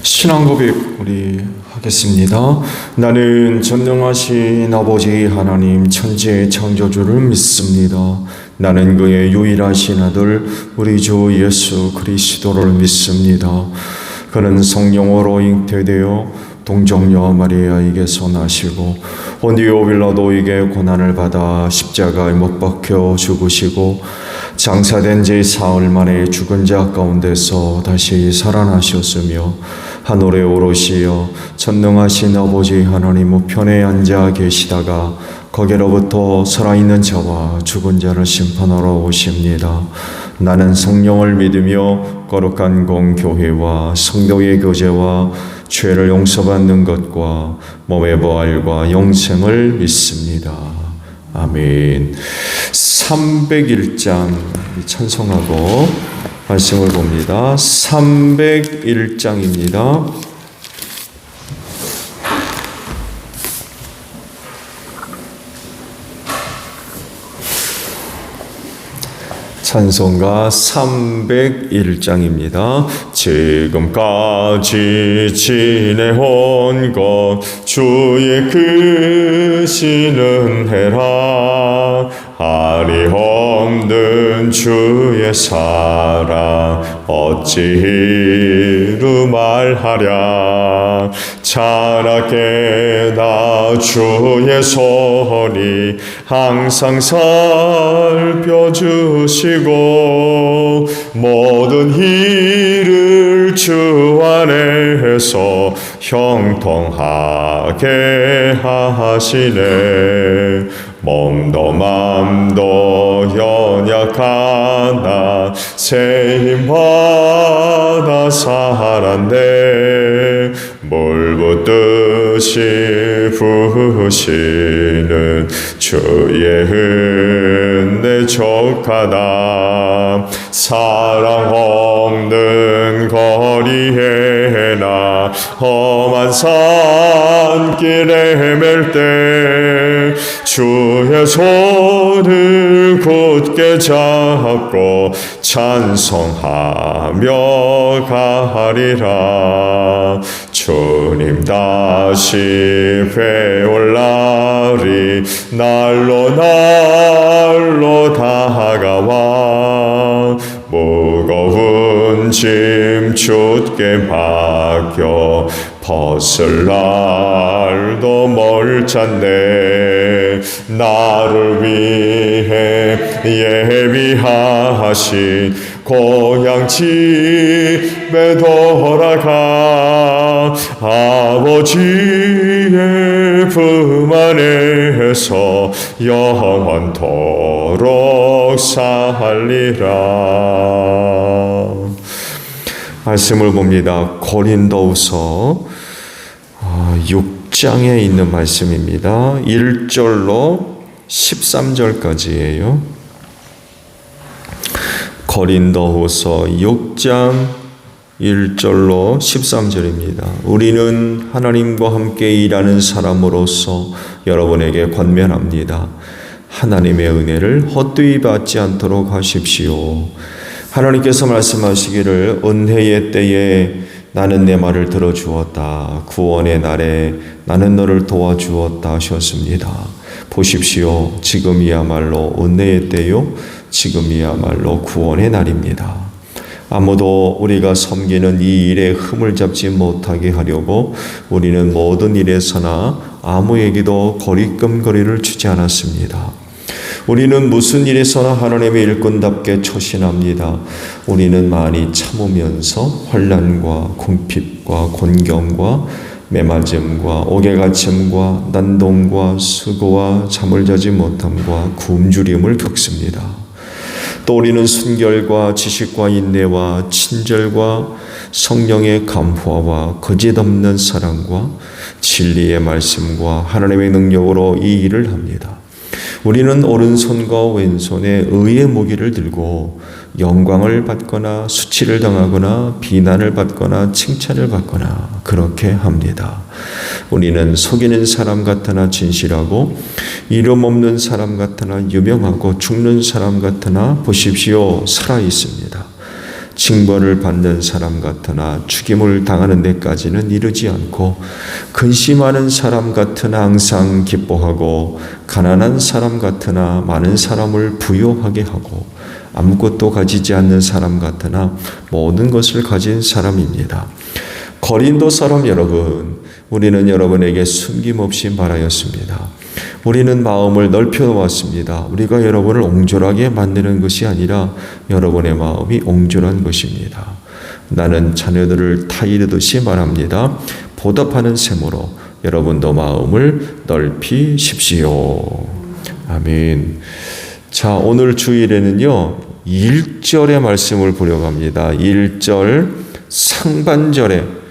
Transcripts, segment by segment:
신앙 고백 우리 하겠습니다. 나는 전능하신 아버지 하나님 천지의 창조주를 믿습니다. 나는 그의 유일하신 아들 우리 주 예수 그리스도를 믿습니다. 그는 성령으로 잉태되어 동정녀 마리아에게서 나시고 본디오 빌라도에게 고난을 받아 십자가에 못 박혀 죽으시고 장사된 지 사흘 만에 죽은 자 가운데서 다시 살아나셨으며 하늘에 오르시어 전능하신 아버지 하나님 우편에 앉아 계시다가 거기로부터 살아있는 자와 죽은 자를 심판하러 오십니다. 나는 성령을 믿으며 거룩한 공교회와 성도의 교제와 죄를 용서받는 것과 몸의 부활과 영생을 믿습니다. 아멘. 301장 찬송하고 말씀을 봅니다. 301장입니다. 찬송가 301장입니다. 지금까지 지내온 것 주의 크신 은혜라 아리 없는 주의 사랑 어찌 이루 말하랴 자라게나 주의 손이 항상 살펴주시고 모든 일을 주 안에서 형통하게 하시네. 몸도 맘도 연약하나 새 힘받아 살았네. 물 붓듯이 부으시는 주의 은혜 족하다. 사랑 없는 거리에나 험한 산길에 헤맬 때 주의 손을 굳게 잡고 찬송하며 가리라. 주님 다시 배울 날이 날로 다가와 무거운 짐 주께 맡겨 벗을 날도 멀잖네. 나를 위해 예비하신 고향 집에 돌아가 아버지의 품 안에서 영원토록 살리라. 말씀을 봅니다. 고린도후서 6장에 있는 말씀입니다. 1절로 13절까지예요. 고린도후서 6장 1절로 13절입니다. 우리는 하나님과 함께 일하는 사람으로서 여러분에게 권면합니다. 하나님의 은혜를 헛되이 받지 않도록 하십시오. 하나님께서 말씀하시기를 은혜의 때에 나는 내 말을 들어주었다. 구원의 날에 나는 너를 도와주었다 하셨습니다. 보십시오. 지금이야말로 은혜의 때요. 지금이야말로 구원의 날입니다. 아무도 우리가 섬기는 이 일에 흠을 잡지 못하게 하려고 우리는 모든 일에서나 아무에게도 거리낌거리를 주지 않았습니다. 우리는 무슨 일에서나 하나님의 일꾼답게 초신합니다. 우리는 많이 참으면서 환난과 궁핍과 곤경과 매맞음과 옥에갇힘과 난동과 수고와 잠을 자지 못함과 굶주림을 겪습니다. 또 우리는 순결과 지식과 인내와 친절과 성령의 감화와 거짓없는 사랑과 진리의 말씀과 하나님의 능력으로 이 일을 합니다. 우리는 오른손과 왼손에 의의 무기를 들고 영광을 받거나 수치를 당하거나 비난을 받거나 칭찬을 받거나 그렇게 합니다. 우리는 속이는 사람 같으나 진실하고 이름 없는 사람 같으나 유명하고 죽는 사람 같으나 보십시오 살아 있습니다. 징벌을 받는 사람 같으나 죽임을 당하는 데까지는 이르지 않고 근심하는 사람 같으나 항상 기뻐하고 가난한 사람 같으나 많은 사람을 부요하게 하고 아무것도 가지지 않는 사람 같으나 모든 것을 가진 사람입니다. 고린도 사람 여러분, 우리는 여러분에게 숨김없이 말하였습니다. 우리는 마음을 넓혀 놓았습니다. 우리가 여러분을 옹졸하게 만드는 것이 아니라 여러분의 마음이 옹졸한 것입니다. 나는 자녀들을 타이르듯이 말합니다. 보답하는 셈으로 여러분도 마음을 넓히십시오. 아멘. 자, 오늘 주일에는요 1절의 말씀을 보려고 합니다. 1절 상반절에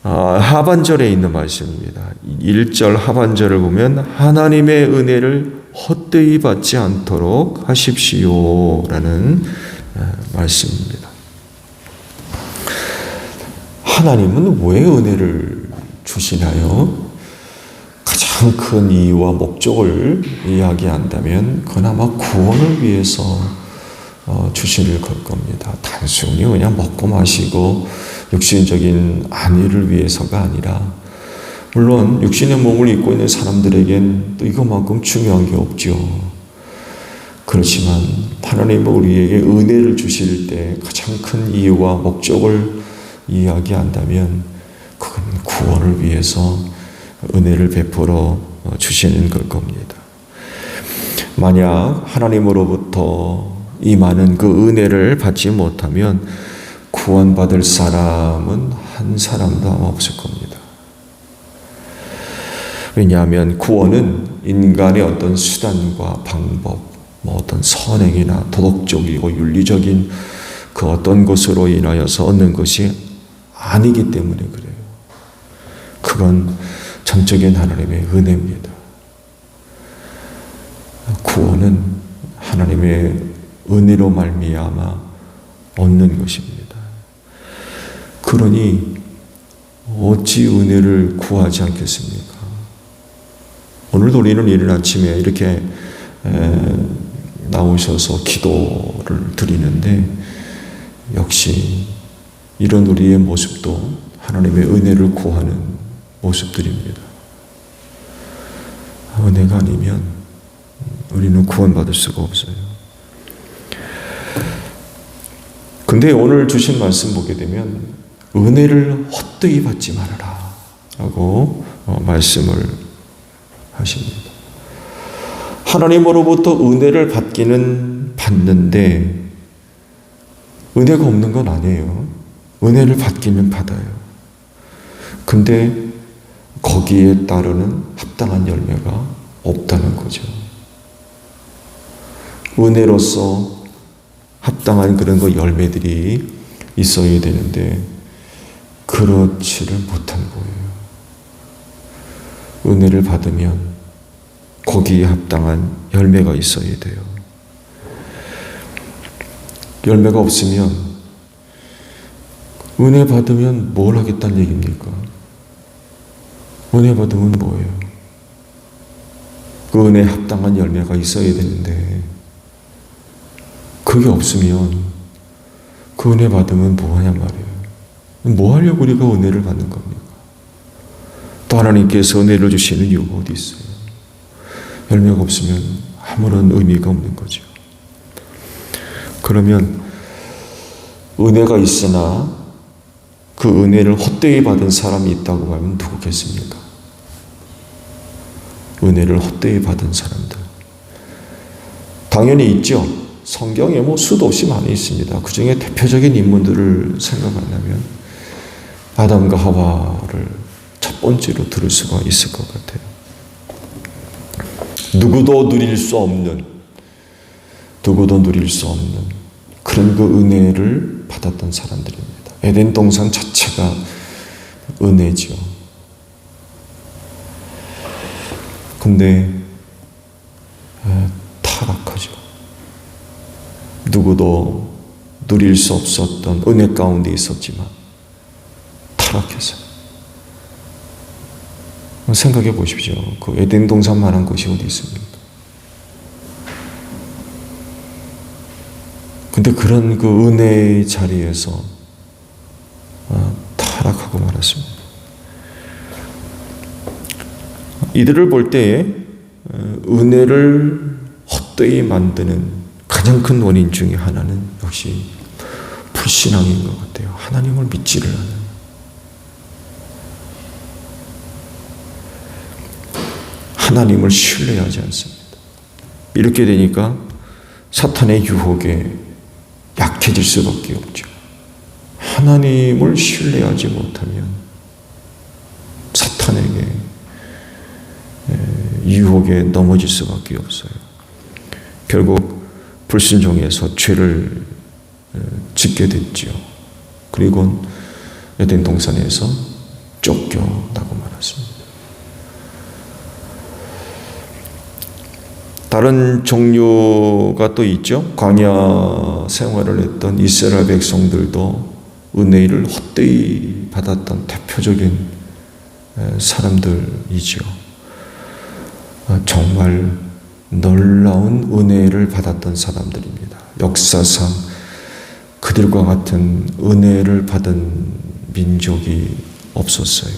하반절에 있는 말씀입니다. 1절 하반절을 보면 하나님의 은혜를 헛되이 받지 않도록 하십시오 라는 말씀입니다. 하나님은 왜 은혜를 주시나요? 가장 큰 이유와 목적을 이야기한다면 그나마 구원을 위해서 주시는 걸 겁니다. 단순히 그냥 먹고 마시고 육신적인 안위를 위해서가 아니라, 물론 육신의 몸을 입고 있는 사람들에겐 또 이것만큼 중요한 게 없죠. 그렇지만 하나님은 우리에게 은혜를 주실 때 가장 큰 이유와 목적을 이야기한다면 그건 구원을 위해서 은혜를 베풀어 주시는 걸 겁니다. 만약 하나님으로부터 이 많은 그 은혜를 받지 못하면 구원받을 사람은 한 사람도 아마 없을 겁니다. 왜냐하면 구원은 인간의 어떤 수단과 방법, 어떤 선행이나 도덕적이고 윤리적인 그 어떤 것으로 인하여서 얻는 것이 아니기 때문에 그래요. 그건 전적인 하나님의 은혜입니다. 구원은 하나님의 은혜로 말미암아 얻는 것입니다. 그러니 어찌 은혜를 구하지 않겠습니까? 오늘도 우리는 이른 아침에 이렇게 나오셔서 기도를 드리는데 역시 이런 우리의 모습도 하나님의 은혜를 구하는 모습들입니다. 은혜가 아니면 우리는 구원받을 수가 없어요. 근데 오늘 주신 말씀 보게 되면 은혜를 헛되이 받지 말아라 라고 말씀을 하십니다. 하나님으로부터 은혜를 받기는 받는데 은혜가 없는 건 아니에요. 은혜를 받기는 받아요. 근데 거기에 따르는 합당한 열매가 없다는 거죠. 은혜로서 합당한 그런 그 열매들이 있어야 되는데 그렇지를 못한 거예요. 은혜를 받으면 거기에 합당한 열매가 있어야 돼요. 열매가 없으면 은혜 받으면 뭘 하겠다는 얘기입니까? 은혜 받으면 뭐예요? 그 은혜에 합당한 열매가 있어야 되는데 그게 없으면 그 은혜 받으면 뭐 하냔 말이에요. 뭐 하려고 우리가 은혜를 받는 겁니까? 또 하나님께서 은혜를 주시는 이유가 어디 있어요? 열매가 없으면 아무런 의미가 없는 거죠. 그러면 은혜가 있으나 그 은혜를 헛되이 받은 사람이 있다고 하면 누구겠습니까? 은혜를 헛되이 받은 사람들 당연히 있죠. 성경에 수도 없이 많이 있습니다. 그 중에 대표적인 인물들을 생각한다면 아담과 하와를 첫 번째로 들을 수가 있을 것 같아요. 누구도 누릴 수 없는 그런 그 은혜를 받았던 사람들입니다. 에덴 동산 자체가 은혜죠. 근데 타락하죠. 누구도 누릴 수 없었던 은혜 가운데 있었지만 타락했어요. 생각해 보십시오. 그 에덴 동산만한 곳이 어디 있습니까? 근데 그런 그 은혜의 자리에서 타락하고 말았습니다. 이들을 볼 때에 은혜를 헛되이 만드는 가장 큰 원인 중에 하나는 역시 불신앙인 것 같아요. 하나님을 믿지를 않아요. 하나님을 신뢰하지 않습니다. 이렇게 되니까 사탄의 유혹에 약해질 수밖에 없죠. 하나님을 신뢰하지 못하면 사탄에게 유혹에 넘어질 수밖에 없어요. 결국 불순종해서 죄를 짓게 됐죠. 그리고 에덴 동산에서 쫓겨나고 말았습니다. 다른 종류가 또 있죠. 광야 생활을 했던 이스라엘 백성들도 은혜를 헛되이 받았던 대표적인 사람들이죠. 정말 놀라운 은혜를 받았던 사람들입니다. 역사상 그들과 같은 은혜를 받은 민족이 없었어요.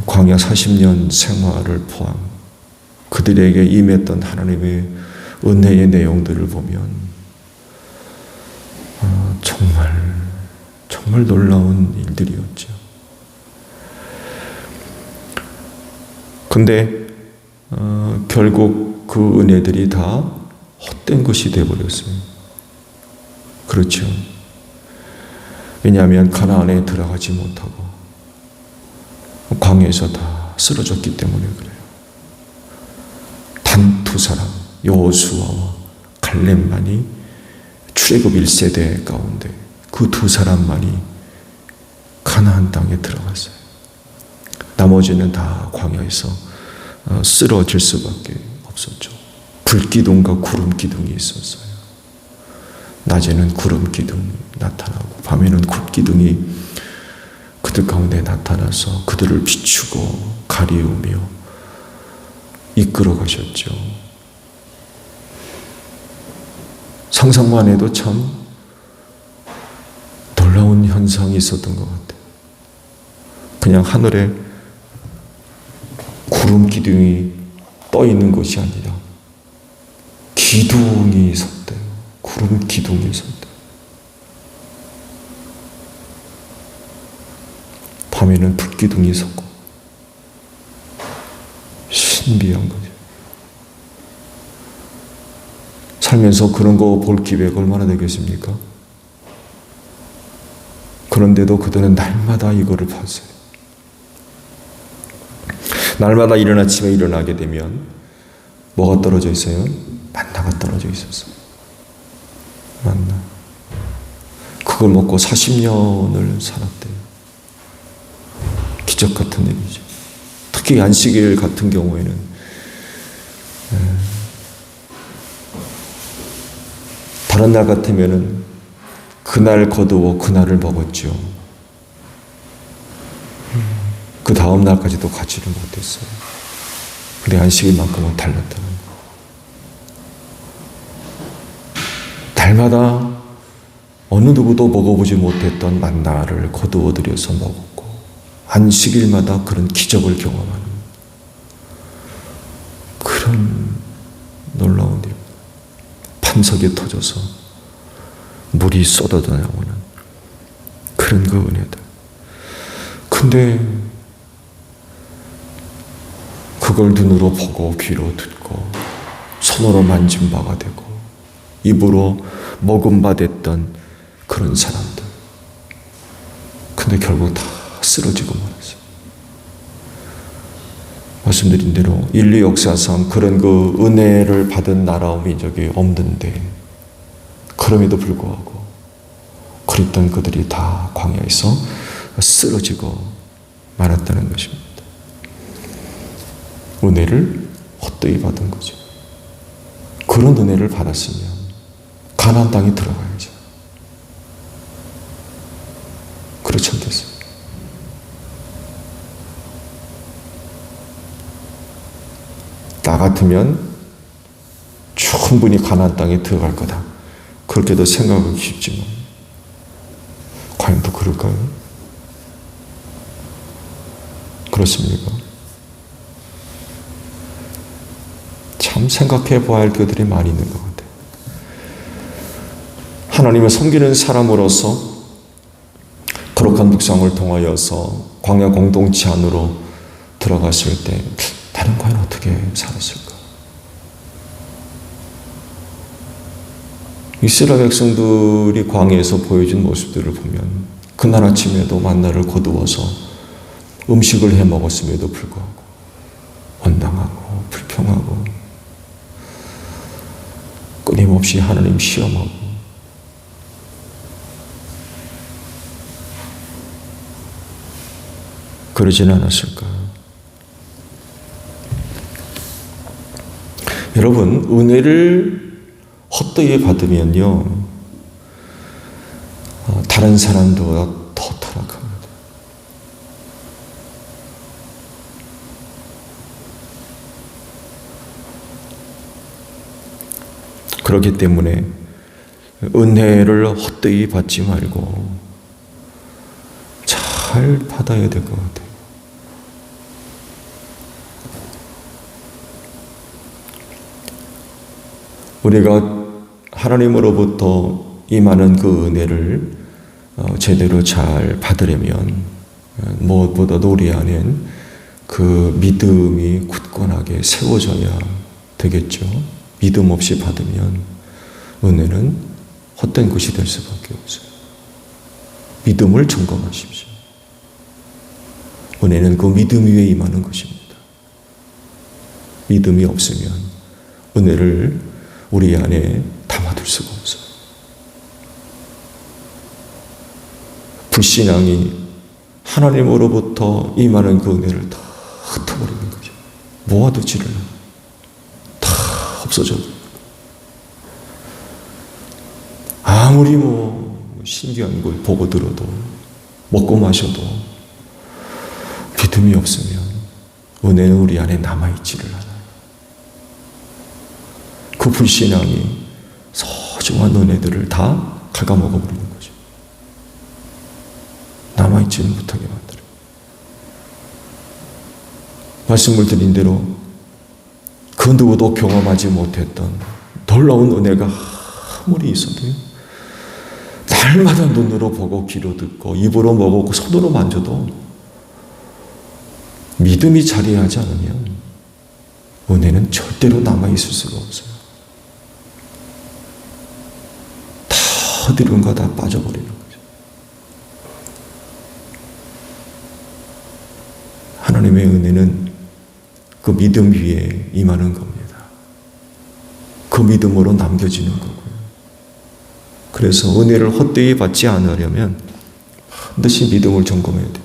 광야 40년 생활을 포함 그들에게 임했던 하나님의 은혜의 내용들을 보면 정말 놀라운 일들이었죠. 근데 결국 그 은혜들이 다 헛된 것이 되어버렸어요. 그렇죠. 왜냐하면 가나안에 들어가지 못하고 광야에서 다 쓰러졌기 때문에 그래요. 단 두 사람 여호수아와 갈렙만이 출애굽 1세대 가운데 그 두 사람만이 가나안 땅에 들어갔어요. 나머지는 다 광야에서 쓰러질 수밖에 없었죠. 불기둥과 구름기둥이 있었어요. 낮에는 구름기둥이 나타나고 밤에는 굴기둥이 그들 가운데 나타나서 그들을 비추고 가리우며 이끌어 가셨죠. 상상만 해도 참 놀라운 현상이 있었던 것 같아요. 그냥 하늘에 구름 기둥이 떠 있는 것이 아니라 기둥이 섰대요. 구름 기둥이 섰대요. 밤에는 불기둥이 섰고 신비한 거죠. 살면서 그런 거 볼 기회가 얼마나 되겠습니까? 그런데도 그들은 날마다 이거를 봤어요. 날마다 이른 아침에 일어나게 되면 뭐가 떨어져 있어요? 만나가 떨어져 있었어요. 만나. 그걸 먹고 40년을 살았대요. 기적 같은 일이죠. 특히 안식일 같은 경우에는 다른 날 같으면은 그날 거두어 그날을 먹었죠. 그 다음 날까지도 가지를 못했어요. 근데 안식일만큼은 달랐다는 거. 날마다 어느 누구도 먹어보지 못했던 만나를 거두어 들여서 먹었고 안식일마다 그런 기적을 경험하는 그런 놀라운 일. 판석에 터져서 물이 쏟아져 나오는 그런 그 은혜들. 근데 그걸 눈으로 보고 귀로 듣고 손으로 만진 바가 되고 입으로 먹은 바 됐던 그런 사람들. 근데 결국 다 쓰러지고 말았어요. 말씀드린 대로 인류 역사상 그런 그 은혜를 받은 나라와 민족이 없는데 그럼에도 불구하고 그랬던 그들이 다 광야에서 쓰러지고 말았다는 것입니다. 은혜를 헛되이 받은 거죠. 그런 은혜를 받았으면 가나안 땅에 들어가야죠. 그렇지 않겠어요? 나 같으면 충분히 가나안 땅에 들어갈 거다. 그렇게도 생각하기 쉽지만 과연 또 그럴까요? 그렇습니까? 참 생각해 봐야 할 것들이 많이 있는 것 같아요. 하나님을 섬기는 사람으로서 거룩한 묵상을 통하여서 광야 공동체 안으로 들어갔을 때 나는 과연 어떻게 살았을까? 이스라엘 백성들이 광야에서 보여준 모습들을 보면 그날 아침에도 만나를 거두어서 음식을 해 먹었음에도 불구하고 원망하고 불평하고 끊임없이 하나님 시험하고 그러지는 않았을까? 여러분, 은혜를 헛되이 받으면요, 다른 사람보다 더 타락합니다. 그렇기 때문에 은혜를 헛되이 받지 말고 잘 받아야 될 것 같아요. 우리가 하나님으로부터 임하는 그 은혜를 제대로 잘 받으려면 무엇보다도 우리 안엔 그 믿음이 굳건하게 세워져야 되겠죠. 믿음 없이 받으면 은혜는 헛된 것이 될 수밖에 없어요. 믿음을 점검하십시오. 은혜는 그 믿음 위에 임하는 것입니다. 믿음이 없으면 은혜를 우리 안에 담아둘 수가 없어요. 불신앙이 하나님으로부터 임하는 그 은혜를 다 흩어버리는 거죠. 모아두지를 다 없어져. 아무리 신기한 걸 보고 들어도 먹고 마셔도 믿음이 없으면 은혜는 우리 안에 남아있지를 않아요. 그 불신앙이 소중한 은혜들을 다 갉아먹어버리는 거죠. 남아있지는 못하게 만들어요. 말씀을 드린 대로 그 누구도 경험하지 못했던 놀라운 은혜가 아무리 있어도요, 날마다 눈으로 보고 귀로 듣고 입으로 먹고 손으로 만져도 믿음이 자리하지 않으면 은혜는 절대로 남아있을 수가 없어요. 어디론가 다 빠져버리는 거죠. 하나님의 은혜는 그 믿음 위에 임하는 겁니다. 그 믿음으로 남겨지는 거고요. 그래서 은혜를 헛되이 받지 않으려면 반드시 믿음을 점검해야 됩니다.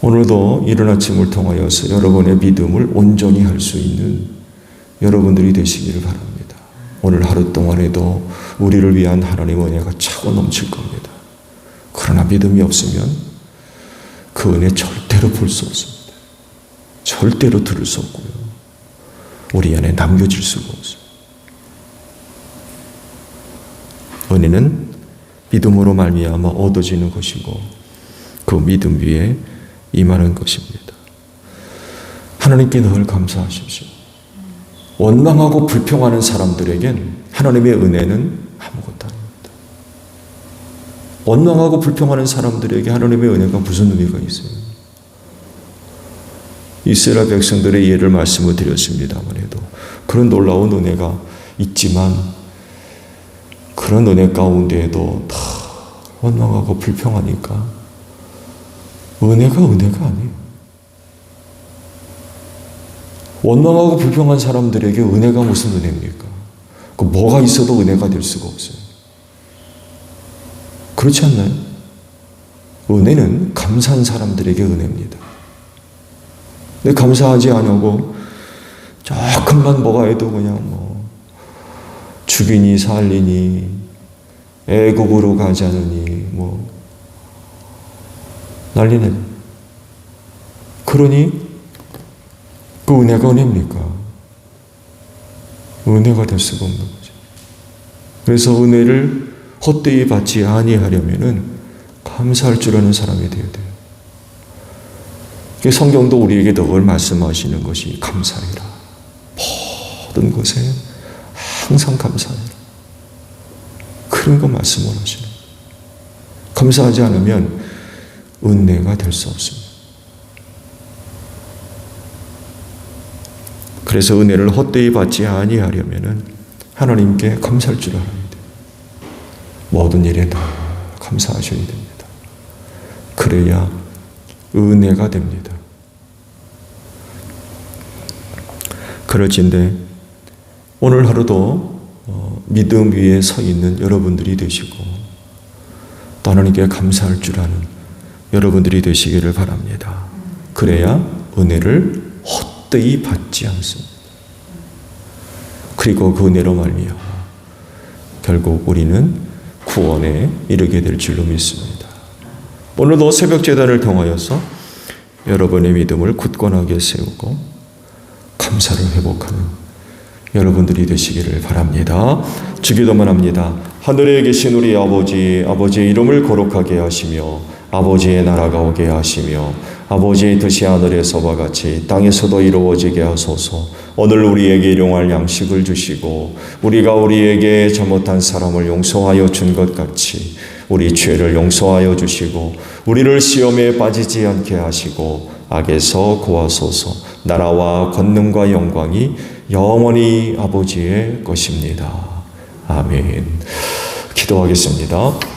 오늘도 이른 아침을 통하여서 여러분의 믿음을 온전히 할 수 있는 여러분들이 되시기를 바랍니다. 오늘 하루 동안에도 우리를 위한 하나님의 은혜가 차고 넘칠 겁니다. 그러나 믿음이 없으면 그 은혜 절대로 볼 수 없습니다. 절대로 들을 수 없고요. 우리 안에 남겨질 수가 없어요. 은혜는 믿음으로 말미암아 얻어지는 것이고 그 믿음 위에 임하는 것입니다. 하나님께 늘 감사하십시오. 원망하고 불평하는 사람들에겐 하나님의 은혜는 아무것도 아닙니다. 원망하고 불평하는 사람들에게 하나님의 은혜가 무슨 의미가 있어요? 이스라엘 백성들의 예를 말씀을 드렸습니다만 해도 그런 놀라운 은혜가 있지만 그런 은혜 가운데에도 다 원망하고 불평하니까 은혜가 아니에요. 원망하고 불평한 사람들에게 은혜가 무슨 은혜입니까? 그 뭐가 있어도 은혜가 될 수가 없어요. 그렇지 않나요? 은혜는 감사한 사람들에게 은혜입니다. 근데 감사하지 않고 조금만 뭐가 해도 그냥 죽이니 살리니 애국으로 가자느니 난리네. 그러니 그 은혜가 은혜입니까? 은혜가 될 수가 없는 거죠. 그래서 은혜를 헛되이 받지 아니하려면은 감사할 줄 아는 사람이 되어야 돼요. 성경도 우리에게 늘 말씀하시는 것이 감사해라. 모든 것에 항상 감사해라. 그런 거 말씀을 하시는 거예요. 감사하지 않으면 은혜가 될 수 없습니다. 그래서 은혜를 헛되이 받지 아니하려면은 하나님께 감사할 줄 알아야 돼요. 모든 일에 다 감사하셔야 됩니다. 그래야 은혜가 됩니다. 그럴진데 오늘 하루도 믿음 위에 서 있는 여러분들이 되시고 또 하나님께 감사할 줄 아는 여러분들이 되시기를 바랍니다. 그래야 은혜를 헛되이 받지 않습니다. 그리고 그 은혜로 말미암아 결국 우리는 구원에 이르게 될 줄로 믿습니다. 오늘도 새벽 제단을 통하여서 여러분의 믿음을 굳건하게 세우고 감사를 회복하는 여러분들이 되시기를 바랍니다. 주기도만 합니다. 하늘에 계신 우리 아버지, 아버지의 이름을 거룩하게 하시며 아버지의 나라가 오게 하시며 아버지의 뜻이 하늘에서와 같이 땅에서도 이루어지게 하소서. 오늘 우리에게 일용할 양식을 주시고 우리가 우리에게 잘못한 사람을 용서하여 준 것 같이 우리 죄를 용서하여 주시고 우리를 시험에 빠지지 않게 하시고 악에서 구하소서. 나라와 권능과 영광이 영원히 아버지의 것입니다. 아멘. 기도하겠습니다.